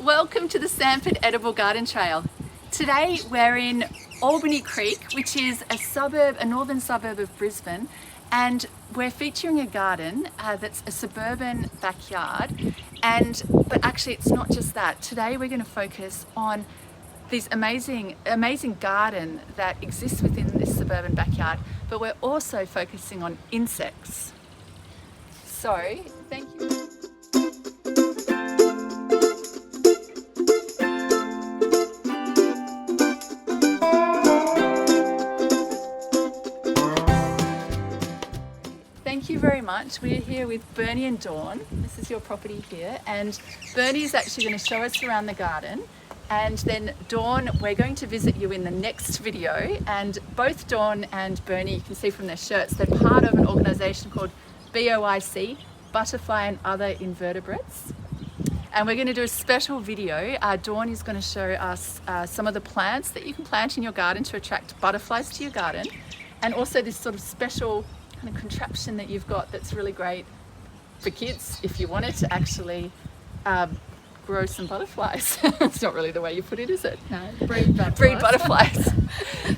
Welcome to the Samford Edible Garden Trail. Today we're in Albany Creek, which is a northern suburb of Brisbane, and we're featuring a garden that's a suburban backyard. But actually it's not just that. Today we're going to focus on this amazing garden that exists within this suburban backyard, but we're also focusing on insects. So, thank you. Thank you very much. We're here with Bernie and Dawn. This is your property here, and Bernie is actually going to show us around the garden, and then Dawn, we're going to visit you in the next video. And both Dawn and Bernie, you can see from their shirts, they're part of an organisation called BOIC, Butterfly and Other Invertebrates. And we're going to do a special video. Dawn is going to show us some of the plants that you can plant in your garden to attract butterflies to your garden, and also this sort of special kind of contraption that you've got that's really great for kids if you wanted to actually grow some butterflies. It's not really the way you put it, is it? No, breed butterflies. Breed butterflies.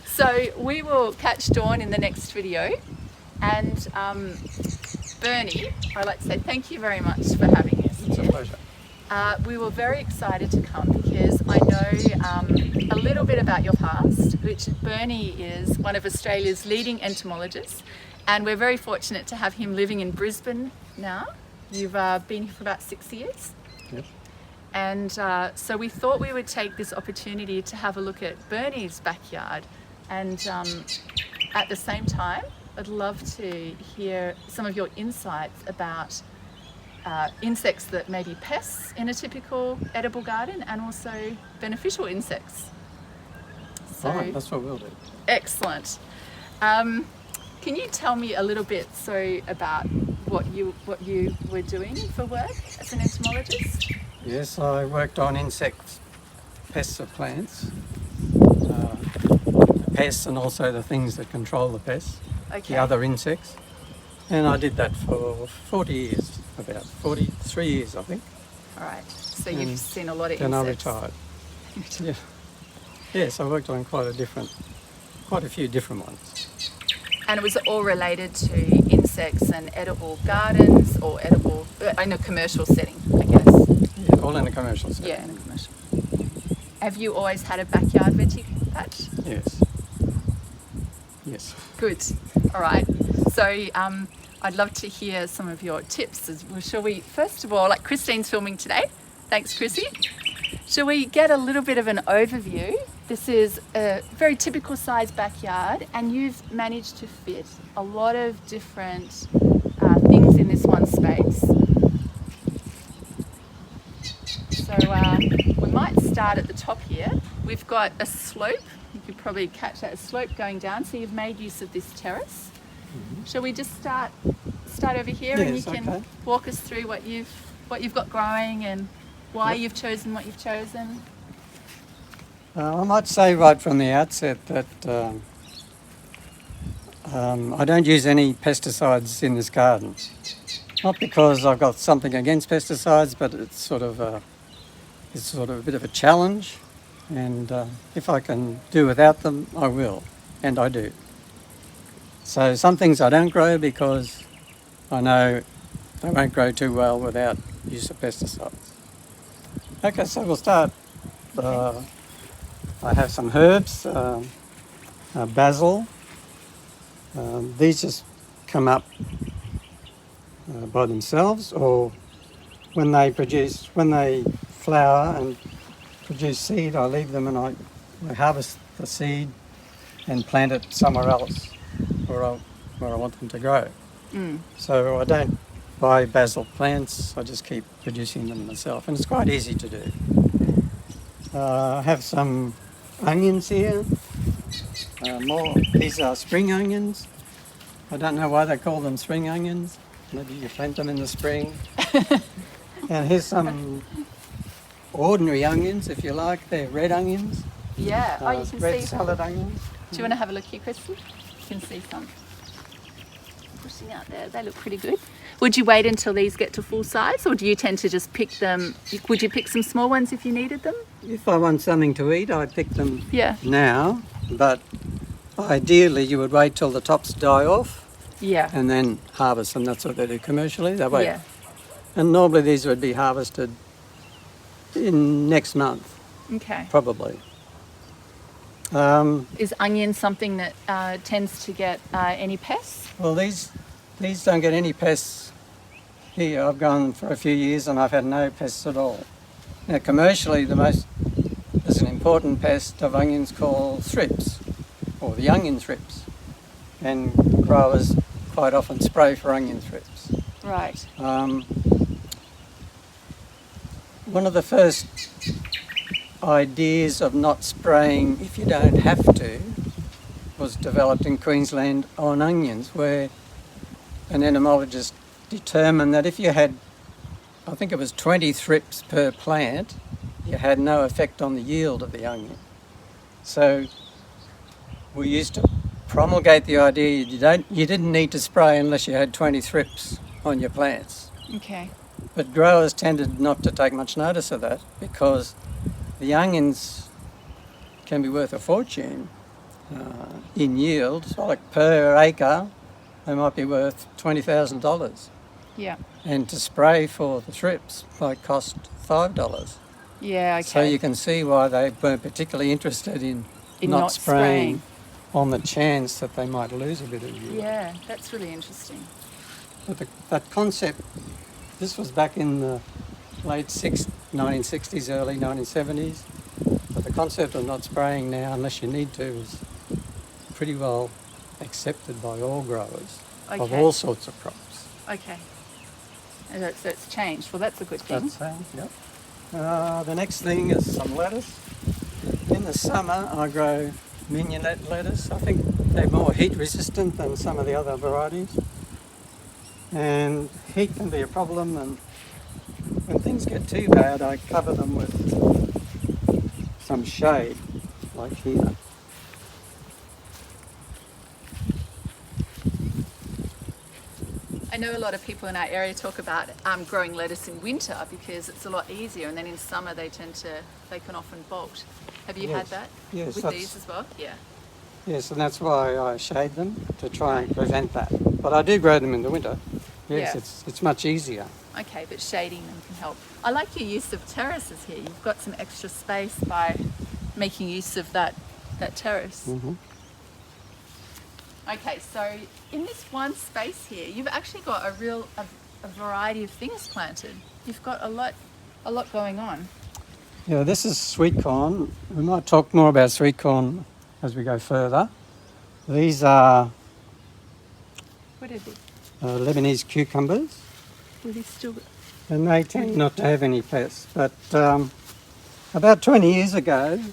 So we will catch Dawn in the next video. And Bernie, I'd like to say thank you very much for having us. It's a pleasure. We were very excited to come because I know a little bit about your past, which Bernie is one of Australia's leading entomologists, and we're very fortunate to have him living in Brisbane now. You've been here for about 6 years. Yes. And so we thought we would take this opportunity to have a look at Bernie's backyard, and at the same time I'd love to hear some of your insights about insects that may be pests in a typical edible garden, and also beneficial insects. So, Right, that's what we'll do. Excellent. Can you tell me a little bit about what you were doing for work as an entomologist? Yes, I worked on insects, pests of plants, pests and also the things that control the pests, Okay. the other insects. And I did that for 40 years, about 43 years I think. All right. So you've And seen a lot of Then I insects. retired. Yeah. Yes, I worked on quite a few different ones. And it was all related to insects and edible gardens, or edible in a commercial setting, I guess. Yeah, all in a commercial setting. Yeah, in a commercial. Have you always had a backyard veggie patch? Yes. Yes. Good. All right. So I'd love to hear some of your tips. Shall we, first of all, like Christine's filming today. Thanks, Chrissy. Shall we get a little bit of an overview? This is a very typical size backyard, and you've managed to fit a lot of different things in this one space. So we might start at the top here. We've got a slope. You could probably catch that, a slope going down. So you've made use of this terrace. Mm-hmm. Shall we just start over here, and you Yes, can okay. walk us through what you've got growing and why you've chosen what you've chosen? I might say right from the outset that I don't use any pesticides in this garden. Not because I've got something against pesticides, but it's sort of a bit of a challenge, and if I can do without them, I will, and I do. So some things I don't grow because I know they won't grow too well without use of pesticides. Okay, so we'll start. I have some herbs, basil. These just come up by themselves, or when they flower and produce seed, I leave them and I harvest the seed and plant it somewhere else where I want them to grow. Mm. So I don't buy basil plants, I just keep producing them myself, and it's quite easy to do. I have some onions here, these are spring onions. I don't know why they call them spring onions, maybe you plant them in the spring. And here's some ordinary onions, if you like, they're red onions. Yeah. Oh, you can red see. salad onions. Do you want to have a look here, Christy? You can see some pushing out there. They look pretty good. Would you wait until these get to full size, or do you tend to just pick them? Would you pick some small ones if you needed them? If I want something to eat, I pick them Yeah. now, but ideally you would wait till the tops die off Yeah. and then harvest them. That's what they do commercially. They wait. Yeah. And normally these would be harvested in next month, Okay. probably. Is onion something that tends to get any pests? Well, these don't get any pests here. I've gone for a few years and I've had no pests at all. Now, commercially, there's an important pest of onions called thrips, or the onion thrips, and growers quite often spray for onion thrips. Right. One of the first ideas of not spraying if you don't have to was developed in Queensland on onions, where an entomologist determined that if you had, I think it was 20 thrips per plant, you had no effect on the yield of the onion. So we used to promulgate the idea you didn't need to spray unless you had 20 thrips on your plants. Okay. But growers tended not to take much notice of that because the onions can be worth a fortune in yield. So like per acre, they might be worth $20,000. Yeah. And to spray for the thrips might cost $5. Yeah. Okay. So you can see why they weren't particularly interested in not spraying. on the chance that they might lose a bit of yield. Yeah, that's really interesting. But that concept, this was back in the late 1960s, early 1970s. But the concept of not spraying now, unless you need to, is pretty well accepted by all growers of Okay. all sorts of crops. Okay. And so it's changed. Well, that's a good thing. Yep. The next thing is some lettuce. In the summer, I grow mignonette lettuce. I think they're more heat resistant than some of the other varieties. And heat can be a problem, and when things get too bad, I cover them with some shade, like here. I know a lot of people in our area talk about growing lettuce in winter because it's a lot easier, and then in summer they can often bolt. Have you had Yes. that Yes, with that's- these as well? Yeah. Yes, and that's why I shade them, to try and prevent that. But I do grow them in the winter. Yes, Yeah. it's much easier. Okay, but shading them can help. I like your use of terraces here. You've got some extra space by making use of that terrace. Mm-hmm. Okay, so in this one space here, you've actually got a variety of things planted. You've got a lot going on. Yeah, this is sweet corn. We might talk more about sweet corn as we go further. These are What are these? Lebanese cucumbers, Are these still? and they tend not to have any pests. But about 20 years ago,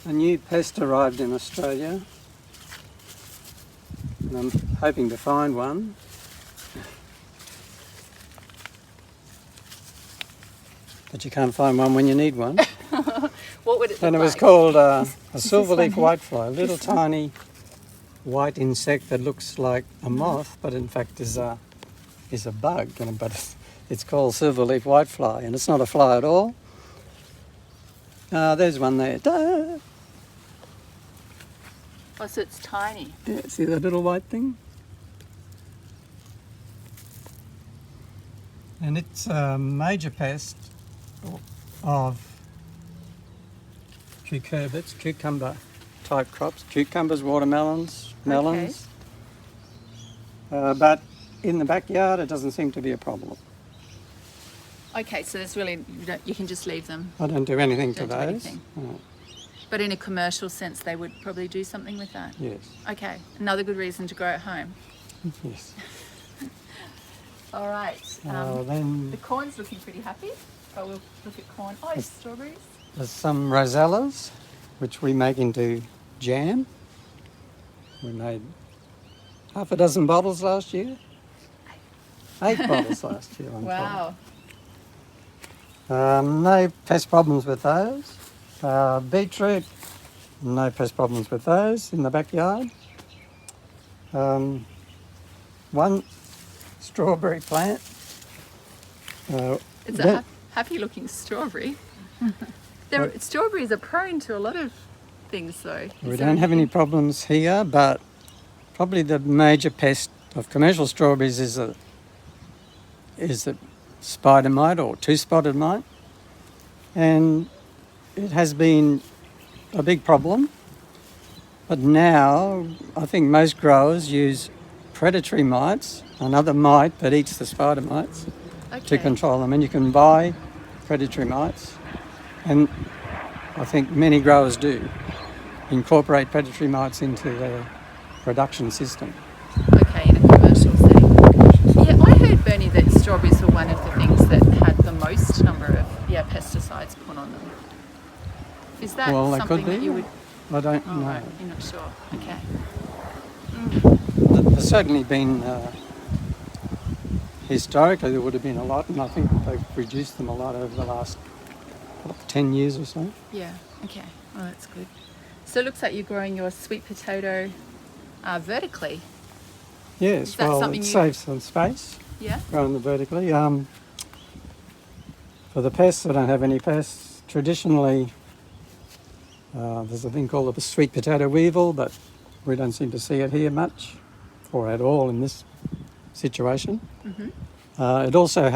a new pest arrived in Australia, and I'm hoping to find one. But you can't find one when you need one. What would it look And it was like? called a this silverleaf one here? whitefly, a little tiny white insect that looks like a moth, but in fact is a bug. But it's called silverleaf whitefly, and it's not a fly at all. There's one there. Da! Oh, so it's tiny. Yeah, see that little white thing? And it's a major pest of cucurbits, cucumber type crops, cucumbers, watermelons, melons. But in the backyard it doesn't seem to be a problem. Okay, so there's really you can just leave them. I don't do anything to Don't do those. anything. No. But in a commercial sense, they would probably do something with that. Yes, Okay, another good reason to grow at home. yes. All right. Then The corn's looking pretty happy. But we'll look at corn. Oh, strawberries. there's some rosellas, which we make into jam. We made half a dozen bottles last year. 8 bottles last year, I'm Wow. told. No pest problems with those. Beetroot, no pest problems with those in the backyard. One strawberry plant. It's that- a happy looking strawberry. Strawberries are prone to a lot of things though. We don't have any problems here, but probably the major pest of commercial strawberries is the spider mite or two-spotted mite, and it has been a big problem. But now I think most growers use predatory mites, another mite that eats the spider mites, to control them. And you can buy predatory mites, and I think many growers do incorporate predatory mites into their production system. Okay, in a commercial setting. Yeah, I heard, Bernie, that strawberries were one of the things that had the most number of pesticides put on them. Is that Well, that something could be. that you would... I don't Oh, know. right, you're not sure. Okay. There's certainly been, historically there would have been a lot, and I think they've reduced them a lot over the last 10 years or so. Yeah, okay. Oh, that's good. So it looks like you're growing your sweet potato vertically. Yes, Is that well, something it you- saves some space, Yeah? growing them vertically. For the pests, I don't have any pests. Traditionally, there's a thing called the sweet potato weevil, but we don't seem to see it here much, or at all in this situation. It also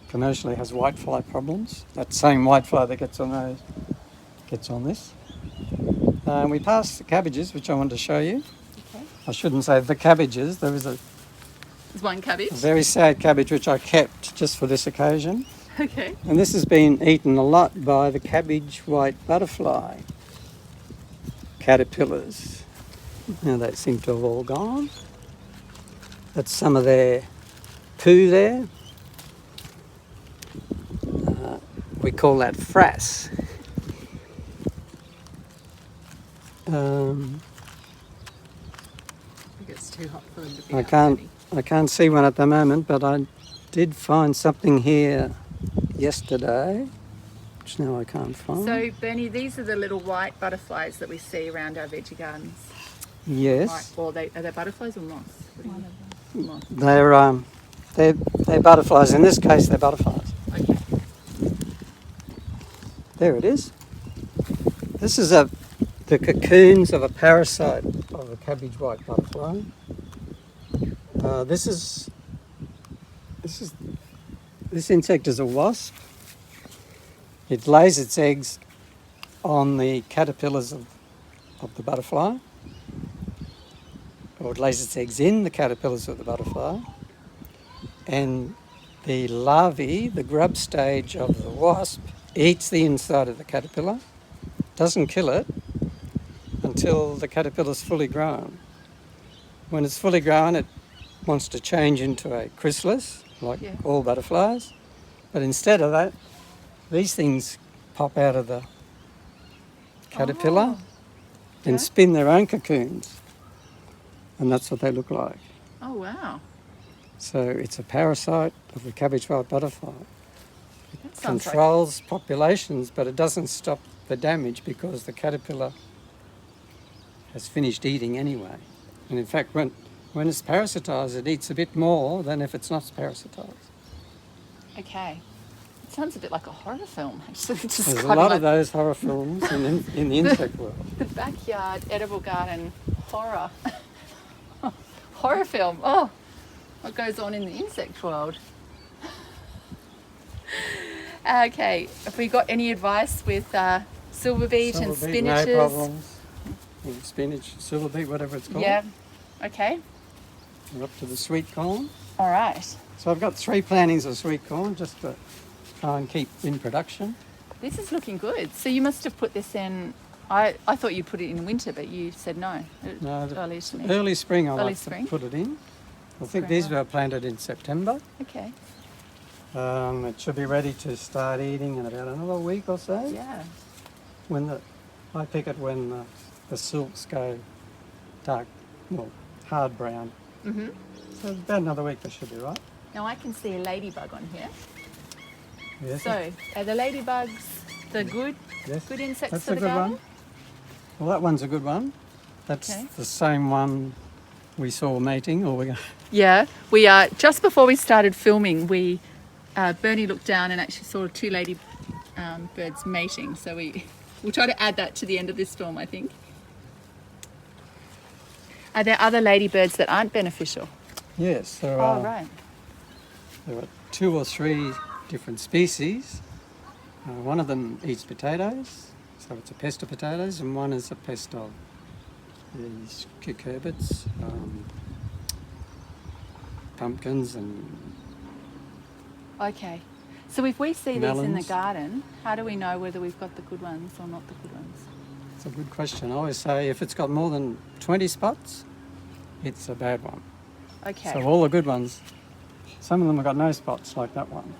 commercially has whitefly problems. That same whitefly that gets on those gets on this. We passed the cabbages, which I wanted to show you. Okay. I shouldn't say the cabbages. There was a There's one cabbage. very sad cabbage which I kept just for this occasion. Okay. And this has been eaten a lot by the cabbage white butterfly caterpillars. Now they seem to have all gone. That's some of their poo there. We call that frass. I think it's too hot for them to be I out, can't Bernie. I can't see one at the moment, but I did find something here yesterday, which now I can't find. So, Bernie, these are the little white butterflies that we see around our veggie gardens. Yes, Right. Or are they butterflies or moths? What do you- Moths. they're butterflies. In this case, they're butterflies. Okay. There it is. This is the cocoons of a parasite of a cabbage white butterfly. This insect is a wasp. It lays its eggs on the caterpillars of the butterfly, or it lays its eggs in the caterpillars of the butterfly, and the larvae, the grub stage of the wasp, eats the inside of the caterpillar, doesn't kill it until the caterpillar's fully grown. When it's fully grown, it wants to change into a chrysalis, like all butterflies, but instead of that, these things pop out of the caterpillar and spin their own cocoons, and that's what they look like. Oh, wow. So it's a parasite of the cabbage white butterfly. That sounds Controls populations, but it doesn't stop the damage because the caterpillar has finished eating anyway. And in fact, when it's parasitised, it eats a bit more than if it's not parasitised. Okay. It sounds a bit like a horror film, actually. There's a lot of those horror films in the insect world. The backyard edible garden horror. Horror film. Oh, what goes on in the insect world? Okay, have we got any advice with silver beet and Silver beet, spinaches? no problems. Spinach, silver beet, whatever it's called. Yeah. Okay. We're up to the sweet corn. All right. So I've got 3 plantings of sweet corn just to try and keep in production. This is looking good. So you must have put this in. I thought you put it in winter, but you said no. No, Early spring. Early spring I Early like spring. to put it in. I think Spring, these right. were planted in September. Okay. It should be ready to start eating in about another week or so. Yeah. I pick it when the silks go dark, well, hard brown. Mhm. So about another week they should be right. Now I can see a ladybug on here. Yes. So are the ladybugs the good yes. insects That's for a the good garden? one. Well, that one's a good one. That's Okay. the same one we saw mating, or we Yeah, we are just before we started filming. Bernie looked down and actually saw two lady birds mating. So we'll try to add that to the end of this film, I think. Are there other ladybirds that aren't beneficial? yes, there are. Oh, right. There are 2 or 3 different species. One of them eats potatoes, so it's a pest of potatoes, and one is a pest of these cucumbers, pumpkins, and Okay. So if we see these in the melons. garden, how do we know whether we've got the good ones or not the good ones? It's a good question. I always say if it's got more than 20 spots, it's a bad one. Okay. So all the good ones, some of them have got no spots, like that one.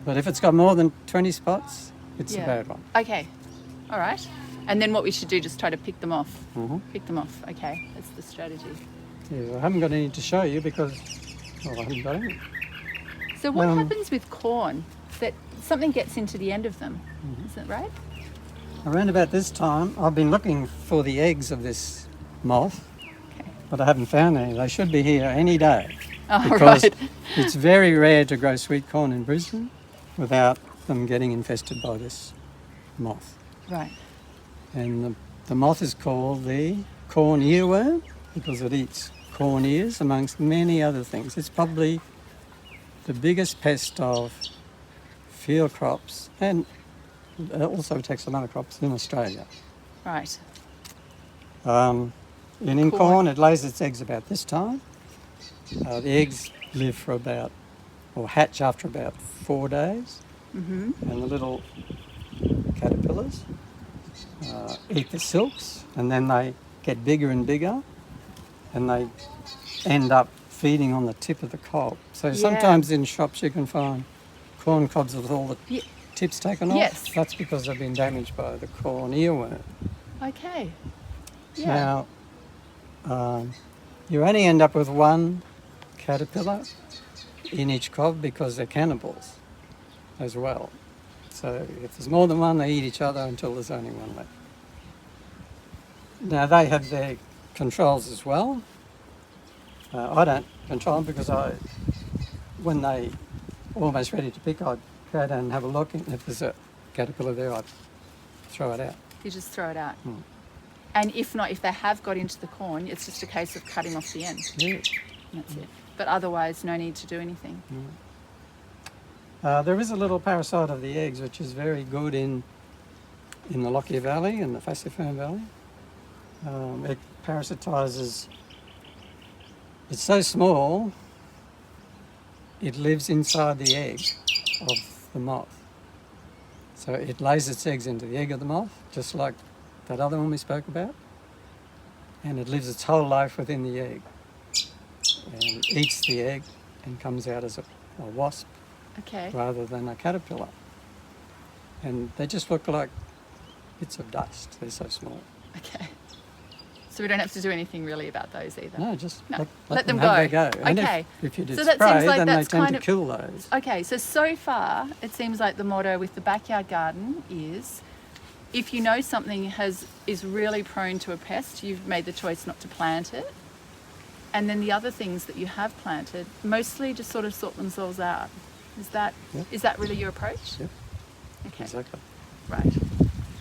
But if it's got more than 20 spots, it's a bad one. Okay. All right. And then what we should do, just try to pick them off. Mhm. Pick them off. Okay. That's the strategy. Yeah, I haven't got any to show you because, well, I haven't got any. So what happens with corn? That something gets into the end of them, Mm-hmm. isn't it right? Around about this time, I've been looking for the eggs of this moth, Okay. but I haven't found any. They should be here any day. Oh, Because right. it's very rare to grow sweet corn in Brisbane without them getting infested by this moth. Right. And the moth is called the corn earworm because it eats corn ears amongst many other things. It's probably the biggest pest of field crops, and it also attacks some other crops in Australia. Right. And in Corn. corn, it lays its eggs about this time. The eggs live for about, or hatch after about 4 days. Mm-hmm. And the little caterpillars eat the silks, and then they get bigger and bigger, and they end up feeding on the tip of the cob. So sometimes in shops you can find corn cobs with all the Ye- tips taken off. Yes. That's because they've been damaged by the corn earworm. Okay. Yeah. Now, you only end up with one caterpillar in each cob because they're cannibals as well. So if there's more than one, they eat each other until there's only one left. Now, they have their controls as well. I don't control them because when they almost ready to pick, I'd go down and have a look, and if there's a caterpillar there, I'd throw it out. You just throw it out. Mm. And if not, if they have got into the corn, it's just a case of cutting off the end. Yeah. That's it. But otherwise, no need to do anything. There is a little parasite of the eggs which is very good in the Lockyer Valley and the Fassifern Valley. It parasitises. It's so small, it lives inside the egg of the moth. So it lays its eggs into the egg of the moth, just like that other one we spoke about. And it lives its whole life within the egg and eats the egg and comes out as a wasp Okay. rather than a caterpillar. And they just look like bits of dust. They're so small. Okay. So we don't have to do anything really about those either. No, just No, let them them have go. their go. And Okay. if you did So that spray, seems like then they that's tend kind to of- kill those. Okay, so far it seems like the motto with the backyard garden is if you know something is really prone to a pest, you've made the choice not to plant it. And then the other things that you have planted mostly just sort of sort themselves out. Is that really your approach? Yep, Okay. exactly. Right.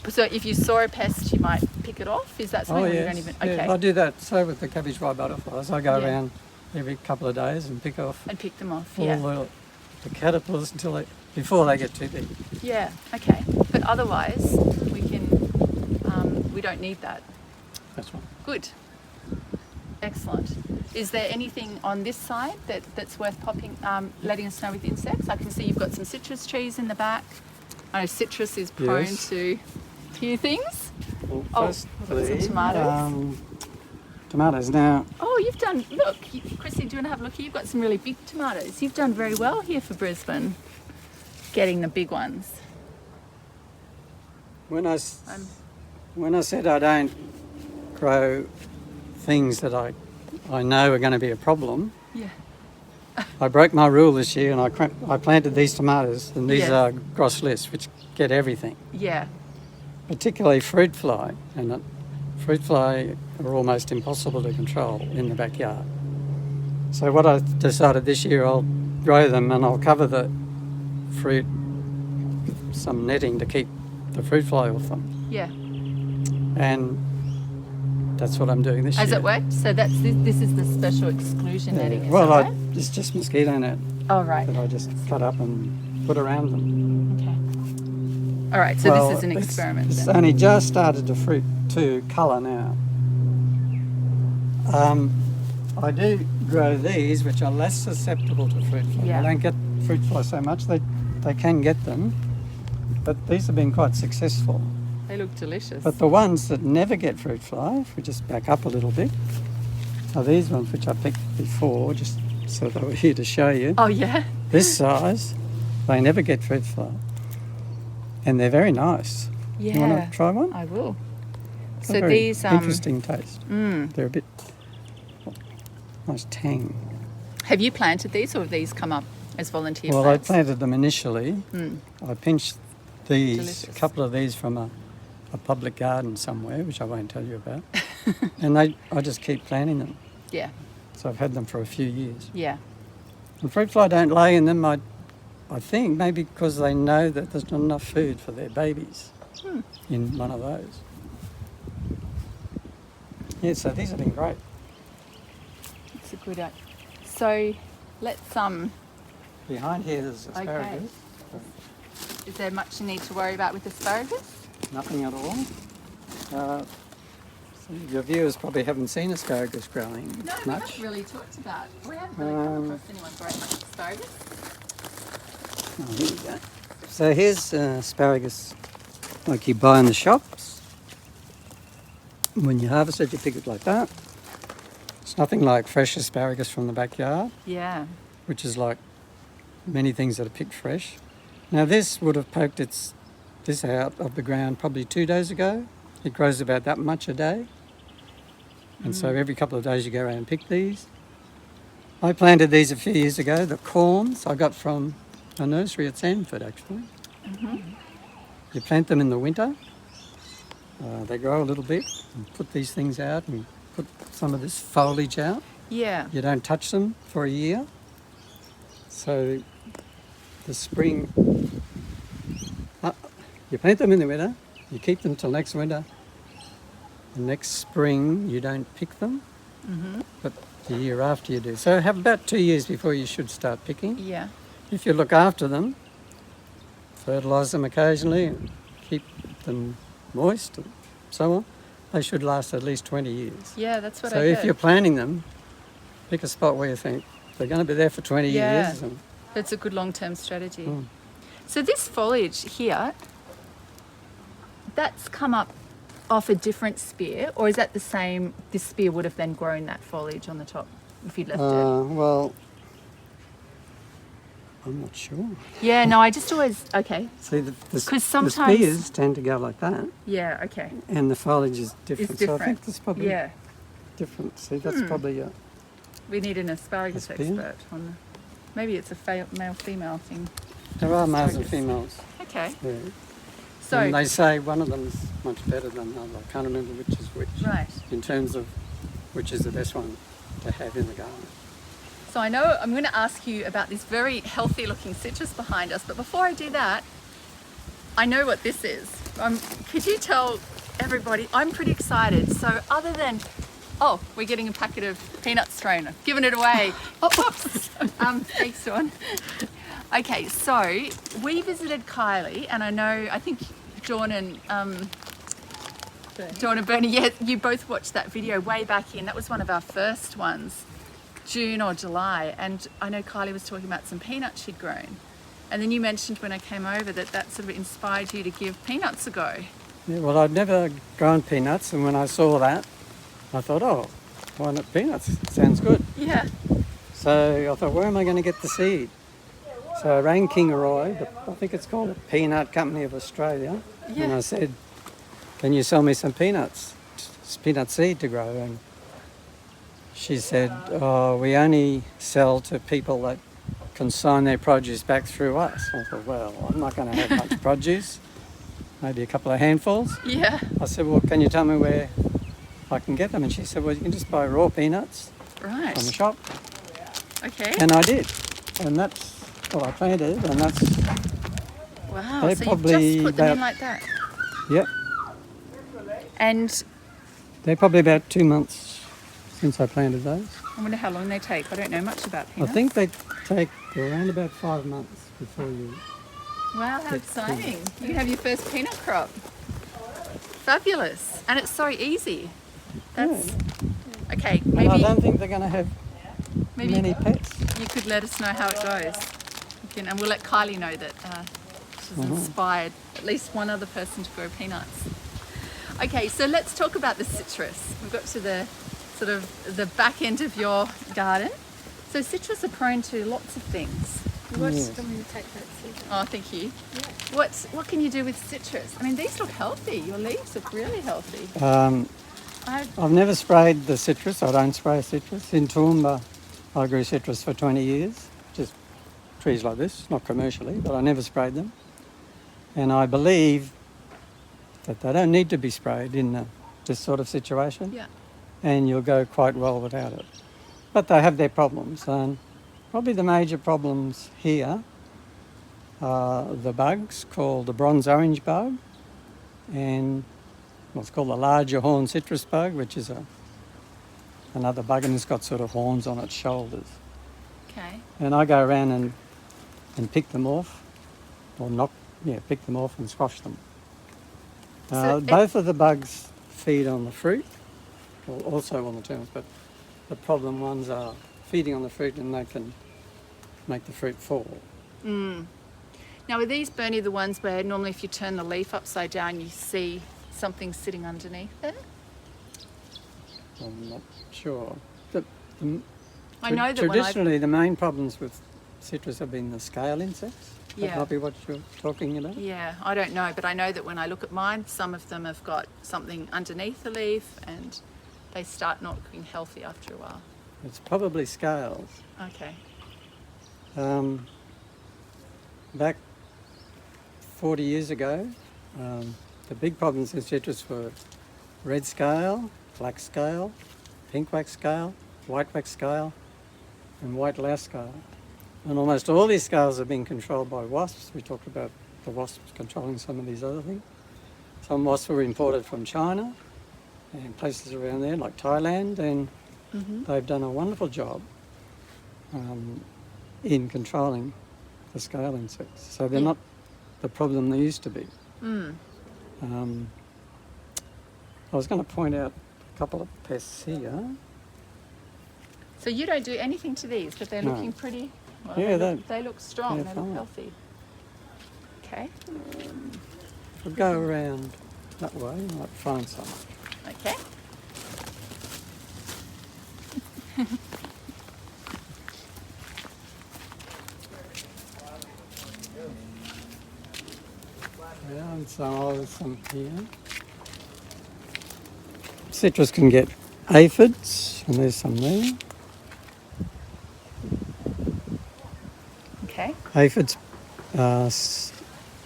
So if you saw a pest, you might pick it off? Is that something you don't even... Okay. Yeah, I do that. So with the cabbage white butterflies, I go Yeah. around every couple of days and pick off And pick them off, all yeah. the caterpillars before they get too big. Yeah, okay. But otherwise, we don't need that. That's right. Good. Excellent. Is there anything on this side that's worth letting us know with insects? I can see you've got some citrus trees in the back. I know citrus is prone Yes. to a few things. Well, Oh, firstly, we've got some tomatoes. Tomatoes now. Oh, you've done, look, Chrissy, do you want to have a look here? You've got some really big tomatoes. You've done very well here for Brisbane, getting the big ones. When I said I don't grow things that I know are going to be a problem, Yeah. I broke my rule this year and I planted these tomatoes, and these Yes. are grossless, which get everything, Yeah. particularly fruit fly. And fruit fly are almost impossible to control in the backyard. So what I decided this year, I'll grow them and I'll cover the fruit with some netting to keep the fruit fly off them. Yeah. And that's what I'm doing this Has year. it worked? So this is the special exclusion netting, is Well, that right? it's just mosquito net Oh, right. that I just cut up and put around them. Okay. All right, so this is an experiment It's then. only just started to colour now. I do grow these, which are less susceptible to fruit fly. Yeah. They don't get fruit fly so much. They can get them, but these have been quite successful. They look delicious. But the ones that never get fruit fly, if we just back up a little bit, are these ones which I picked before, just so they were here to show you. Oh, yeah? This size, they never get fruit fly. And they're very nice. Yeah. You want to try one? I will. It's So a very these... interesting taste. Mm. They're a bit nice tang. Have you planted these or have these come up as volunteer Well, plants? I planted them initially. Mm. I pinched these, Delicious. a couple of these from a public garden somewhere, which I won't tell you about. And I just keep planting them. Yeah, So I've had them for a few years. yeah. And fruit fly don't lay in them, I think, maybe because they know that there's not enough food for their babies in one of those. Yeah, so these have been great. It's a good... So let's... Behind here there's asparagus. Is there much you need to worry about with asparagus? Nothing at all. So your viewers probably haven't seen asparagus growing No, we much. haven't really talked about... We haven't really come across anyone growing much asparagus. Oh, here we go. So here's asparagus like you buy in the shops. When you harvest it, you pick it like that. It's nothing like fresh asparagus from the backyard, Yeah. which is like many things that are picked fresh. Now this would have poked this out of the ground probably 2 days ago. It grows about that much a day. And so every couple of days you go around and pick these. I planted these a few years ago, the corms I got from a nursery at Samford actually. You plant them in the winter. They grow a little bit and put these things out and put some of this foliage out. Yeah. You don't touch them for a year. So the spring, you plant them in the winter, you keep them till next winter. The next spring you don't pick them, but the year after you do. So have about 2 years before you should start picking. Yeah. If you look after them, fertilise them occasionally and keep them moist and so on, they should last at least 20 years. Yeah, that's what So I if heard. you're planting them, pick a spot where you think they're going to be there for 20 Yeah. years. And, That's a good long-term strategy. Mm. So this foliage here, that's come up off a different spear, or is that the same? This spear would have then grown that foliage on the top if you'd left it. well, I'm not sure. Yeah, no, I just always See, the 'Cause sometimes- spears tend to go like that, yeah, okay, and the foliage is different. it's So I think different. that's probably Yeah, different. See, that's probably we need an asparagus A spear? expert on the. Maybe it's a male-female thing. there are males and Asparagus. females. Okay, Yeah. so And they say one of them's much better than the other. I can't remember which is which. right. In terms of which is the best one to have in the garden. So I know I'm going to ask you about this very healthy-looking citrus behind us, but before I do that, I know what this is. Could you tell everybody? I'm pretty excited. So other than, oh, we're getting a packet of peanuts thrown. I've given it away. Oops. Thanks, Dawn. Okay, so we visited Kylie, and I think Dawn and Bernie, yeah, you both watched that video way back in. That was one of our first ones, June or July, and I know Kylie was talking about some peanuts she'd grown. And then you mentioned when I came over that sort of inspired you to give peanuts a go. Yeah, well, I'd never grown peanuts, and when I saw that, I thought, oh, why not peanuts? Sounds good. Yeah. So I thought, where am I going to get the seed? So I rang Kingaroy, I think it's called the Peanut Company of Australia, and Yeah. I said, can you sell me some peanuts, peanut seed to grow? And she said, oh, we only sell to people that consign their produce back through us. I thought, well, I'm not going to have much produce, maybe a couple of handfuls. Yeah. I said, well, can you tell me where I can get them. And she said, well, you can just buy raw peanuts Right. from the shop. Okay. And I did. And that's what I planted. And that's, Wow. They're So you've probably just put them in about- like that. yep, And they're probably about 2 months since I planted those. I wonder how long they take. I don't know much about I peanuts. think they take around about 5 months before you... Wow, how It's exciting. You can have your first peanut crop. Fabulous. And it's so easy. That's okay. And I Maybe don't think they're going to have many pets. you could let us know how it goes. And we'll let Kylie know that she's inspired at least one other person to grow peanuts. Okay, so let's talk about the citrus. We've got to the sort of the back end of your garden. So citrus are prone to lots of things. Yes. Oh, thank you. Yeah. What can you do with citrus? I mean, these look healthy. Your leaves look really healthy. I've never sprayed the citrus. I don't spray citrus. In Toowoomba, I grew citrus for 20 years. Just trees like this, not commercially, but I never sprayed them. And I believe that they don't need to be sprayed in this sort of situation. Yeah. And you'll go quite well without it. But they have their problems. And probably the major problems here are the bugs called the bronze orange bug and what's called the larger horn citrus bug, which is another bug, and it's got sort of horns on its shoulders. Okay. And I go around and pick them off, or pick them off and squash them. So both of the bugs feed on the fruit, well, also on the terms, but the problem ones are feeding on the fruit and they can make the fruit fall. Now, are these, Bernie, the ones where normally if you turn the leaf upside down, you see something sitting underneath it? I'm not sure. I know that when I've... traditionally the main problems with citrus have been the scale insects. That Yeah. might be what you're talking about. Yeah, I don't know, but I know that when I look at mine, some of them have got something underneath the leaf and they start not looking healthy after a while. It's probably scales. Okay. Back 40 years ago, the big problems with citrus were red scale, black scale, pink wax scale, white wax scale, and white louse scale. And almost all these scales have been controlled by wasps. We talked about the wasps controlling some of these other things. Some wasps were imported from China and places around there like Thailand, and they've done a wonderful job in controlling the scale insects. So they're not the problem they used to be. I was going to point out a couple of pests here. So you don't do anything to these, but they're No. looking pretty... Well, Yeah, they look strong, they're they look fine. healthy. Okay, If we go around that way, you might find some. okay. Yeah, and there's some here. Citrus can get aphids, and there's some there. Okay. Aphids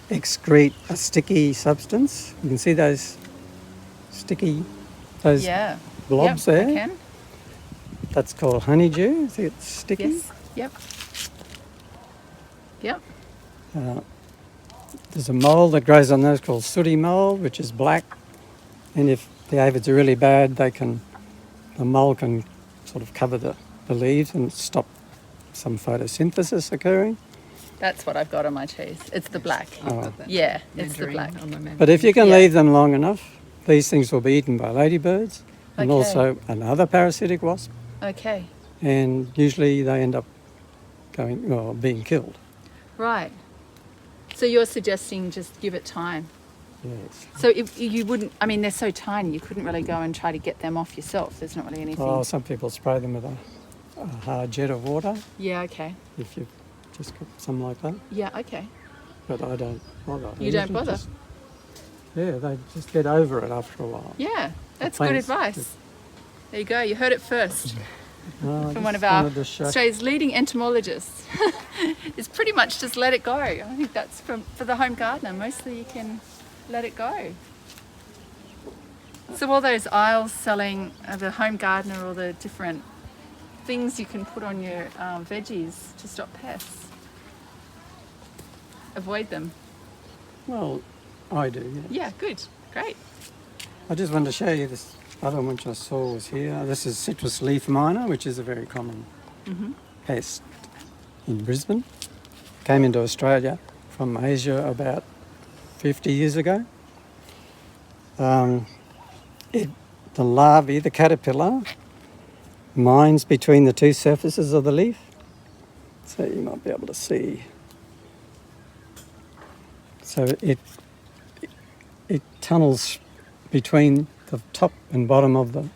excrete a sticky substance. You can see those sticky, those Yeah. blobs Yep, there. I can. That's called honeydew. See, it's sticky. Yes. Yep. Yep. There's a mould that grows on those called sooty mould, which is black. And if the aphids are really bad, the mould can sort of cover the leaves and stop some photosynthesis occurring. That's what I've got on my trees. It's the black. Oh. Yeah, it's the black. But if you can Yeah. leave them long enough, these things will be eaten by ladybirds and Okay. also another parasitic wasp. Okay. And usually they end up being killed. Right. So you're suggesting just give it time. Yes. So if you wouldn't, I mean, they're so tiny, you couldn't really go and try to get them off yourself. There's not really anything. Oh, some people spray them with a hard jet of water Yeah, okay. if you've just got something like that. Yeah, okay. But I don't bother. You don't usually bother? They just get over it after a while. Yeah, that's good plants advice. There you go. You heard it first No, I from one just of our wanted to show- Australia's leading entomologists. It's pretty much just let it go. I think that's for the home gardener. Mostly you can let it go. So all those aisles selling the home gardener, all the different things you can put on your veggies to stop pests. Avoid them. Well, I do, yeah. Yeah, good. Great. I just wanted to show you this other one which I saw was here. This is citrus leaf miner, which is a very common pest in Brisbane. Came into Australia from Asia about 50 years ago. The larvae, the caterpillar, mines between the two surfaces of the leaf. So you might be able to see. So it tunnels between the top and bottom of the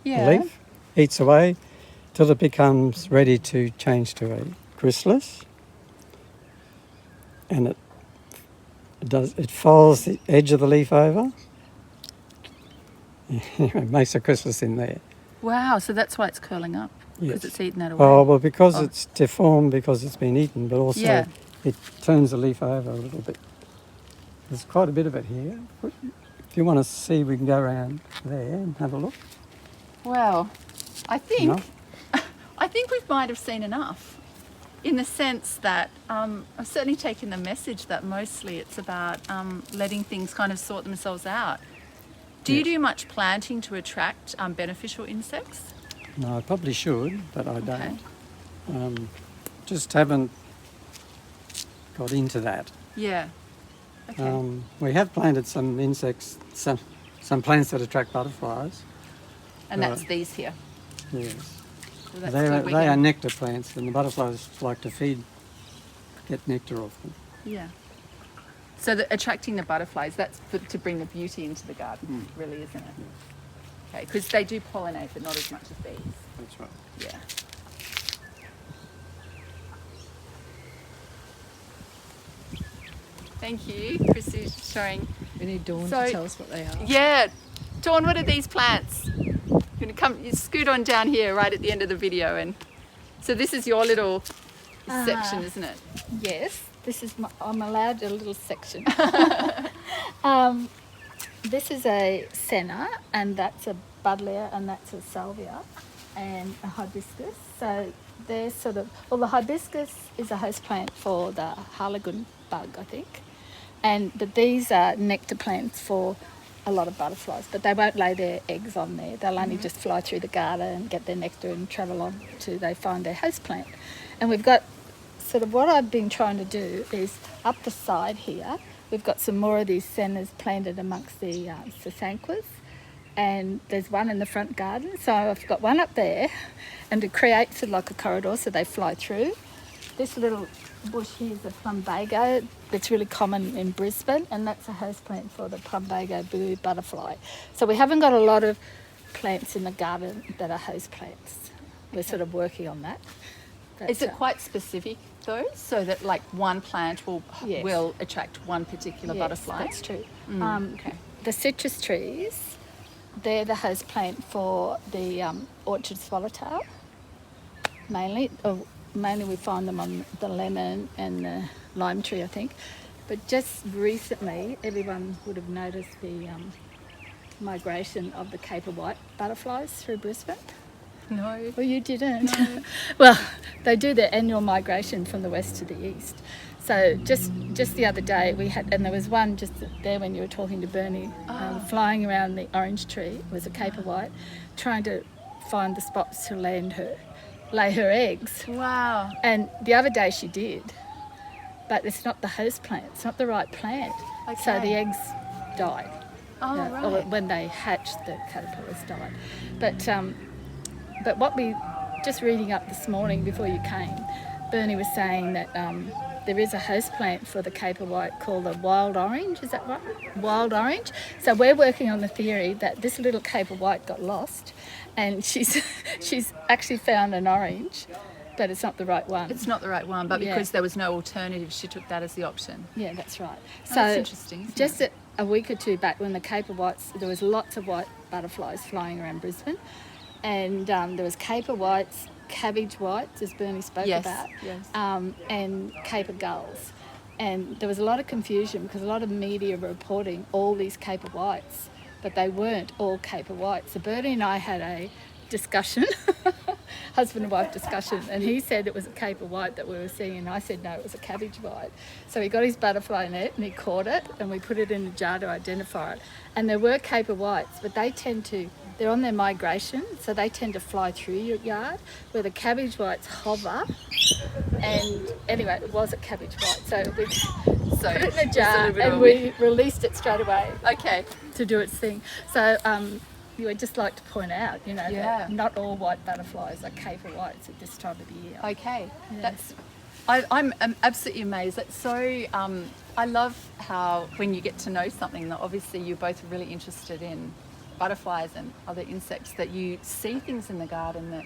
leaf, eats away till it becomes ready to change to a chrysalis, and it folds the edge of the leaf over. It makes a chrysalis in there. Wow, so that's why it's curling up, because Yes. it's eaten that away. Oh, well, because it's deformed because it's been eaten, but also it turns the leaf over a little bit. There's quite a bit of it here. If you want to see, we can go around there and have a look. Well, I think Enough? I think we might have seen enough, in the sense that I've certainly taken the message that mostly it's about letting things kind of sort themselves out. Do you do much planting to attract beneficial insects? No, I probably should, but I Okay. don't. Just haven't got into that. Yeah. Okay. We have planted some insects, some plants that attract butterflies. And that's these here. Yes. So that's They good. We are can- nectar plants, and the butterflies like to get nectar off them. Yeah. So attracting the butterflies, that's to bring the beauty into the garden, really, isn't it? Okay, because they do pollinate, but not as much as bees. That's right. Yeah. Thank you. Chris is showing. We need Dawn So- to tell us what they are. Yeah. Dawn, what are these plants? You're gonna come, you scoot on down here right at the end of the video, and so this is your little section, isn't it? Yes, this is I'm allowed a little section. This is a senna, and that's a buddleia, and that's a salvia, and a hibiscus. So they're sort of, well, the hibiscus is a host plant for the harlequin bug, I think, but these are nectar plants for a lot of butterflies, but they won't lay their eggs on there. They'll only just fly through the garden, get their nectar, and travel on till they find their host plant. And we've got sort of what I've been trying to do is up the side here, we've got some more of these sennas planted amongst the sasanquas, and there's one in the front garden. So I've got one up there, and to create sort of like a corridor so they fly through. This little bush here is a plumbago that's really common in Brisbane, and that's a host plant for the plumbago blue butterfly. So we haven't got a lot of plants in the garden that are host plants. We're sort of working on that. But, Is it quite specific though, so that like one plant Yes. will attract one particular yes, butterfly? that's true. Okay. The citrus trees, they're the host plant for the orchard swallowtail, mainly. Mainly we find them on the lemon and the lime tree, I think. But just recently, everyone would have noticed the migration of the Cape of White butterflies through Brisbane. No. Well, you didn't. Well, they do their annual migration from the west to the east. So just the other day we had, and there was one just there when you were talking to Bernie, flying around the orange tree. It was a Cape of White, trying to find the spots to lay her eggs. Wow. And the other day she did, but it's not the host plant. It's not the right plant. So Okay. the eggs died. Oh, Or right. when they hatched, the caterpillars died. But what we just reading up this morning before you came, Bernie was saying that there is a host plant for the Cape of White called the wild orange. Is that right? Wild orange. So we're working on the theory that this little Cape of White got lost, and she's actually found an orange, but it's not the right one. It's not the right one, but Yeah. because there was no alternative, she took that as the option. Yeah, that's right. Oh, that's interesting, isn't just it? a week or two back, when the Cape of Whites, there was lots of white butterflies flying around Brisbane, and there was Cape of Whites, cabbage whites, as Bernie spoke Yes, about, yes. and Cape of Gulls. And there was a lot of confusion because a lot of media were reporting all these Cape of Whites but they weren't all caper white. So Bernie and I had a discussion, husband and wife discussion, and he said it was a caper white that we were seeing, and I said no, it was a cabbage white. So he got his butterfly net and he caught it, and we put it in a jar to identify it. And there were caper whites, but they're on their migration, so they tend to fly through your yard, where the cabbage whites hover. And anyway, it was a cabbage white, so we put it in a jar and we released it straight away. Okay. To do its thing. So you would just like to point out, that not all white butterflies are caper whites at this time of the year. Okay. Yeah. I'm absolutely amazed. That's so, I love how when you get to know something that obviously you're both really interested in, butterflies and other insects, that you see things in the garden that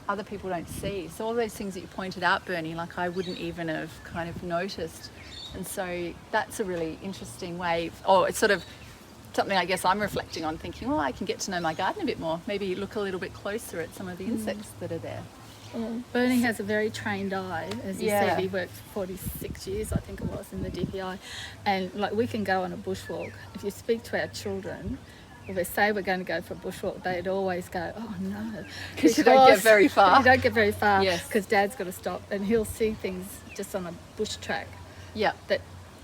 other people don't see. So all those things that you pointed out, Bernie, like I wouldn't even have kind of noticed. And so that's a really interesting way, or it's sort of something I guess I'm reflecting on, thinking, well, I can get to know my garden a bit more, maybe look a little bit closer at some of the insects that are there. Bernie has a very trained eye, as you said. He worked for 46 years, I think it was, in the DPI. And like we can go on a bushwalk. If you speak to our children, if they say we're going to go for a bushwalk, they'd always go, oh no. Because you don't get very far. You don't get very far, yes. Because Dad's got to stop, and he'll see things just on a bush track that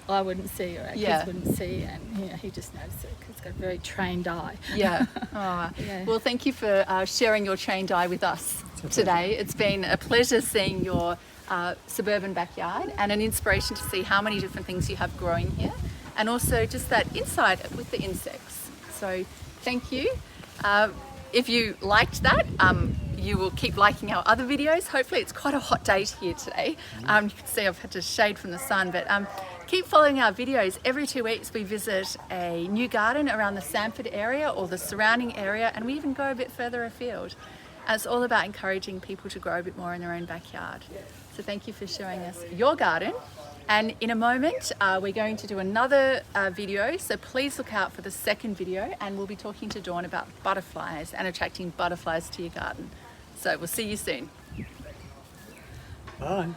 I wouldn't see, or our kids wouldn't see, and he just knows it because he's got a very trained eye. Well, thank you for sharing your trained eye with us today. It's been a pleasure seeing your suburban backyard, and an inspiration to see how many different things you have growing here, and also just that insight with the insects. So thank you. If you liked that, you will keep liking our other videos. Hopefully it's quite a hot day here today. You can see I've had to shade from the sun, but keep following our videos. Every 2 weeks we visit a new garden around the Samford area or the surrounding area, and we even go a bit further afield. And it's all about encouraging people to grow a bit more in their own backyard. So thank you for showing us your garden. And in a moment, we're going to do another video, so please look out for the second video, and we'll be talking to Dawn about butterflies and attracting butterflies to your garden. So we'll see you soon. Bye.